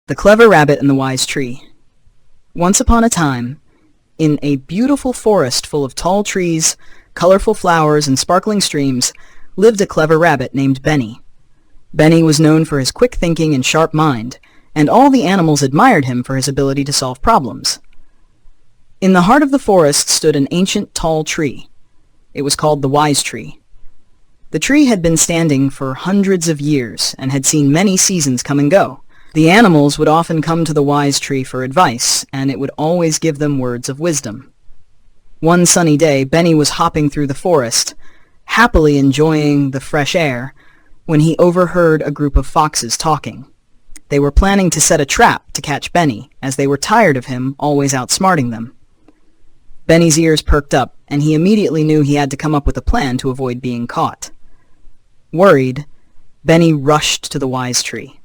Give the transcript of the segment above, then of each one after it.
The Clever Rabbit and the Wise Tree. Once upon a time, in a beautiful forest full of tall trees, colorful flowers, and sparkling streams, lived a clever rabbit named Benny. Benny was known for his quick thinking and sharp mind, and all the animals admired him for his ability to solve problems. In the heart of the forest stood an ancient tall tree. It was called the Wise Tree. The tree had been standing for hundreds of years and had seen many seasons come and go. The animals would often come to the Wise Tree for advice, and it would always give them words of wisdom. One sunny day, Benny was hopping through the forest, happily enjoying the fresh air, when he overheard a group of foxes talking. They were planning to set a trap to catch Benny, as they were tired of him always outsmarting them. Benny's ears perked up, and he immediately knew he had to come up with a plan to avoid being caught. Worried, Benny rushed to the Wise Tree.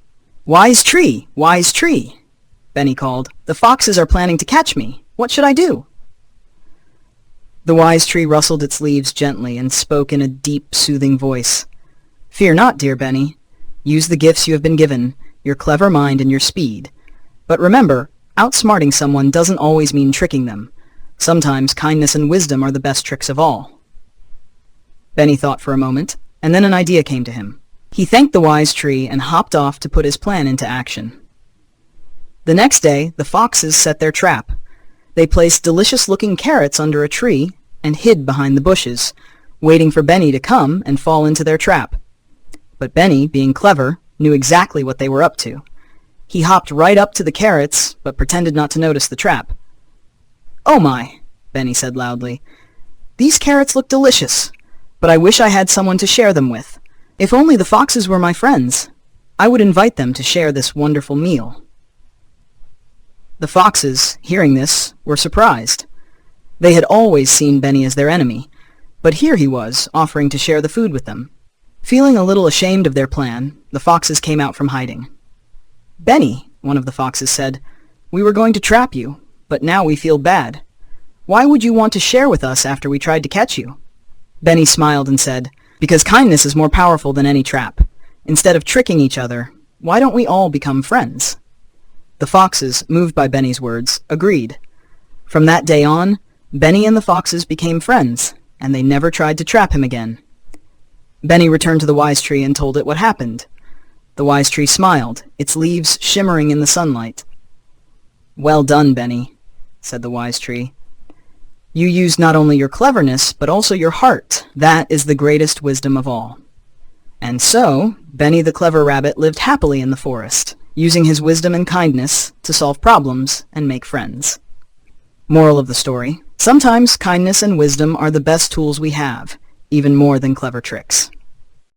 "Wise Tree! Wise Tree!" Benny called. "The foxes are planning to catch me. What should I do?" The Wise Tree rustled its leaves gently and spoke in a deep, soothing voice. "Fear not, dear Benny. Use the gifts you have been given, your clever mind and your speed. But remember, outsmarting someone doesn't always mean tricking them. Sometimes kindness and wisdom are the best tricks of all." Benny thought for a moment, and then an idea came to him. He thanked the Wise Tree and hopped off to put his plan into action. The next day, the foxes set their trap. They placed delicious-looking carrots under a tree and hid behind the bushes, waiting for Benny to come and fall into their trap. But Benny, being clever, knew exactly what they were up to. He hopped right up to the carrots, but pretended not to notice the trap. "Oh my," Benny said loudly. "These carrots look delicious, but I wish I had someone to share them with. If only the foxes were my friends, I would invite them to share this wonderful meal." The foxes, hearing this, were surprised. They had always seen Benny as their enemy, but here he was, offering to share the food with them. Feeling a little ashamed of their plan, the foxes came out from hiding. "Benny," one of the foxes said, "we were going to trap you, but now we feel bad. Why would you want to share with us after we tried to catch you?" Benny smiled and said, "Because kindness is more powerful than any trap. Instead of tricking each other, why don't we all become friends?" The foxes, moved by Benny's words, agreed. From that day on, Benny and the foxes became friends, and they never tried to trap him again. Benny returned to the Wise Tree and told it what happened. The Wise Tree smiled, its leaves shimmering in the sunlight. "Well done, Benny," said the Wise Tree. "You used not only your cleverness, but also your heart. That is the greatest wisdom of all." And so, Benny the Clever Rabbit lived happily in the forest, using his wisdom and kindness to solve problems and make friends. Moral of the story: sometimes kindness and wisdom are the best tools we have, even more than clever tricks.